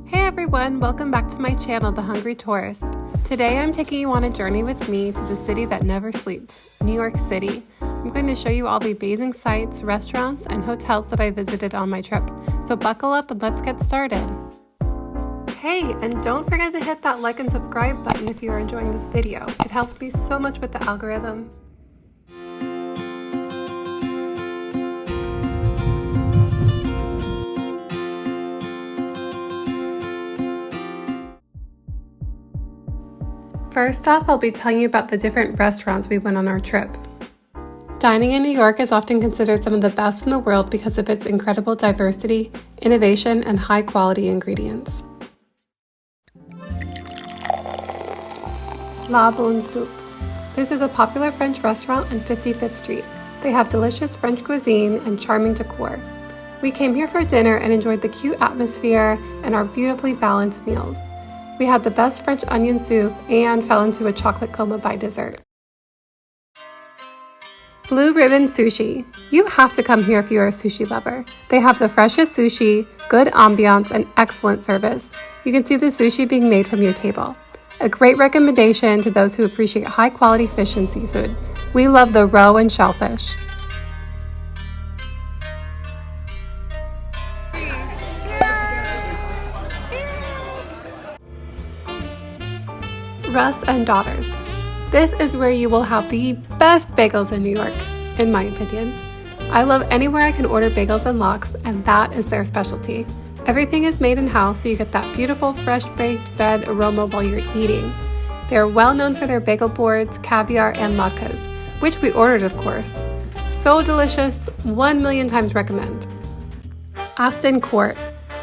Hey everyone, welcome back to my channel, The Hungry Tourist. Today I'm taking you on a journey with me to the city that never sleeps, New York City. I'm going to show you all the amazing sights, restaurants, and hotels that I visited on my trip. So buckle up and let's get started. Hey, and don't forget to hit that like and subscribe button if you are enjoying this video. It helps me so much with the algorithm. First off, I'll be telling you about the different restaurants we went on our trip. Dining in New York is often considered some of the best in the world because of its incredible diversity, innovation, and high-quality ingredients. Boone Soupe. This is a popular French restaurant on 55th Street. They have delicious French cuisine and charming decor. We came here for dinner and enjoyed the cute atmosphere and our beautifully balanced meals. We had the best French onion soup and fell into a chocolate coma by dessert. Blue Ribbon Sushi. You have to come here if you are a sushi lover. They have the freshest sushi, good ambiance, and excellent service. You can see the sushi being made from your table. A great recommendation to those who appreciate high-quality fish and seafood. We love the roe and shellfish. Russ and Daughters. This is where you will have the best bagels in New York, in my opinion. I love anywhere I can order bagels and lox, and that is their specialty. Everything is made in-house, so you get that beautiful fresh baked bread aroma while you're eating. They are well known for their bagel boards, caviar, and latkes, which we ordered, of course. So delicious, 1,000,000 times recommend. Aston Court.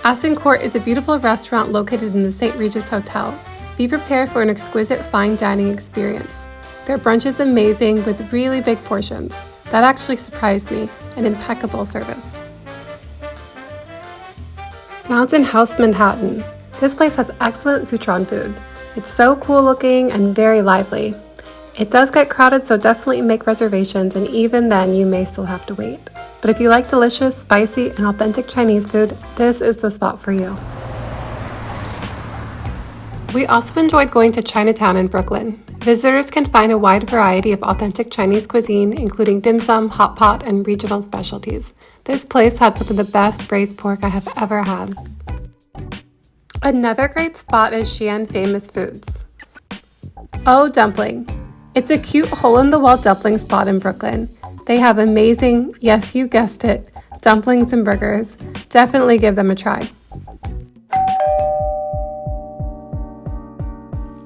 Aston Court is a beautiful restaurant located in the St. Regis Hotel. Be prepared for an exquisite fine dining experience. Their brunch is amazing with really big portions. That actually surprised me, and impeccable service. Mountain House Manhattan. This place has excellent Sichuan food. It's so cool looking and very lively. It does get crowded, so definitely make reservations, and even then you may still have to wait. But if you like delicious, spicy, and authentic Chinese food, this is the spot for you. We also enjoyed going to Chinatown in Brooklyn. Visitors can find a wide variety of authentic Chinese cuisine, including dim sum, hot pot, and regional specialties. This place had some of the best braised pork I have ever had. Another great spot is Xian Famous Foods. Oh, Dumpling. It's a cute hole-in-the-wall dumpling spot in Brooklyn. They have amazing, yes you guessed it, dumplings and burgers. Definitely give them a try.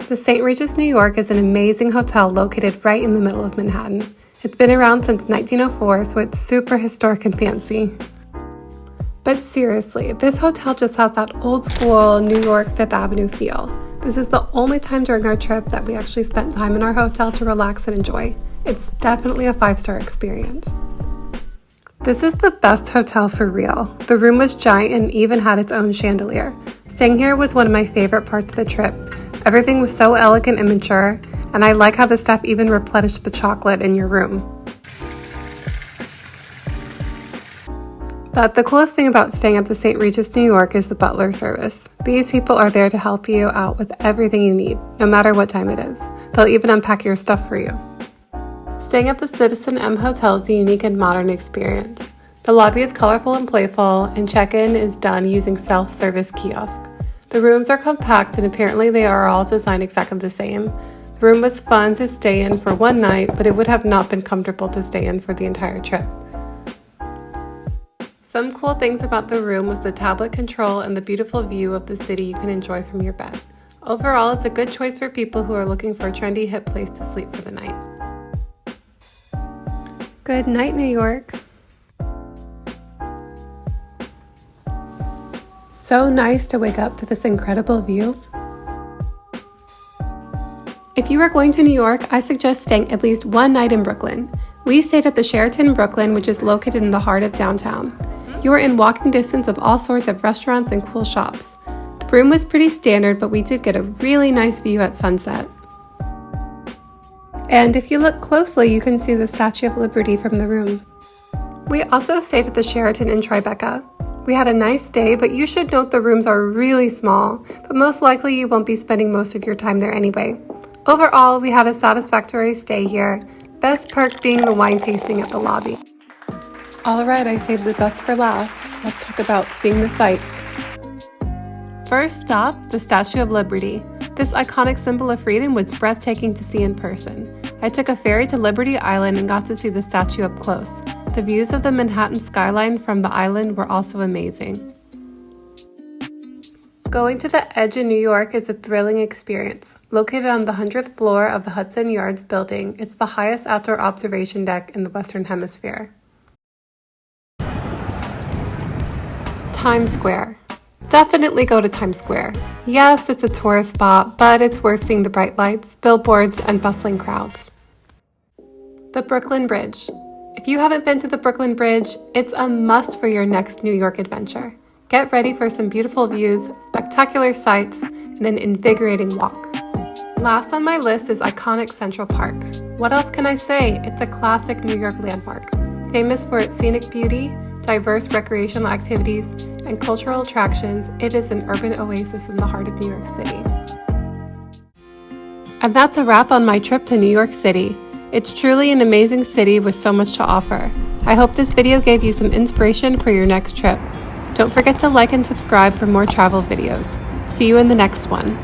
The St. Regis, New York is an amazing hotel located right in the middle of Manhattan. It's been around since 1904, so it's super historic and fancy. But seriously, this hotel just has that old school New York 5th Avenue feel. This is the only time during our trip that we actually spent time in our hotel to relax and enjoy. It's definitely a 5-star experience. This is the best hotel for real. The room was giant and even had its own chandelier. Staying here was one of my favorite parts of the trip. Everything was so elegant and mature, and I like how the staff even replenished the chocolate in your room. But the coolest thing about staying at the St. Regis, New York is the butler service. These people are there to help you out with everything you need, no matter what time it is. They'll even unpack your stuff for you. Staying at the Citizen M Hotel is a unique and modern experience. The lobby is colorful and playful, and check-in is done using self-service kiosks. The rooms are compact, and apparently they are all designed exactly the same. The room was fun to stay in for one night, but it would have not been comfortable to stay in for the entire trip. Some cool things about the room was the tablet control and the beautiful view of the city you can enjoy from your bed. Overall, it's a good choice for people who are looking for a trendy, hip place to sleep for the night. Good night, New York. So nice to wake up to this incredible view. If you are going to New York, I suggest staying at least one night in Brooklyn. We stayed at the Sheraton Brooklyn, which is located in the heart of downtown. You are in walking distance of all sorts of restaurants and cool shops. The room was pretty standard, but we did get a really nice view at sunset. And if you look closely, you can see the Statue of Liberty from the room. We also stayed at the Sheraton in Tribeca. We had a nice day, but you should note the rooms are really small, but most likely you won't be spending most of your time there anyway. Overall, we had a satisfactory stay here, best perk being the wine tasting at the lobby. Alright, I saved the best for last. Let's talk about seeing the sights. First stop, the Statue of Liberty. This iconic symbol of freedom was breathtaking to see in person. I took a ferry to Liberty Island and got to see the statue up close. The views of the Manhattan skyline from the island were also amazing. Going to the Edge in New York is a thrilling experience. Located on the 100th floor of the Hudson Yards building, it's the highest outdoor observation deck in the Western Hemisphere. Times Square. Definitely go to Times Square. Yes, it's a tourist spot, but it's worth seeing the bright lights, billboards, and bustling crowds. The Brooklyn Bridge. If you haven't been to the Brooklyn Bridge, it's a must for your next New York adventure. Get ready for some beautiful views, spectacular sights, and an invigorating walk. Last on my list is iconic Central Park. What else can I say? It's a classic New York landmark. Famous for its scenic beauty, diverse recreational activities, and cultural attractions, it is an urban oasis in the heart of New York City. And that's a wrap on my trip to New York City. It's truly an amazing city with so much to offer. I hope this video gave you some inspiration for your next trip. Don't forget to like and subscribe for more travel videos. See you in the next one.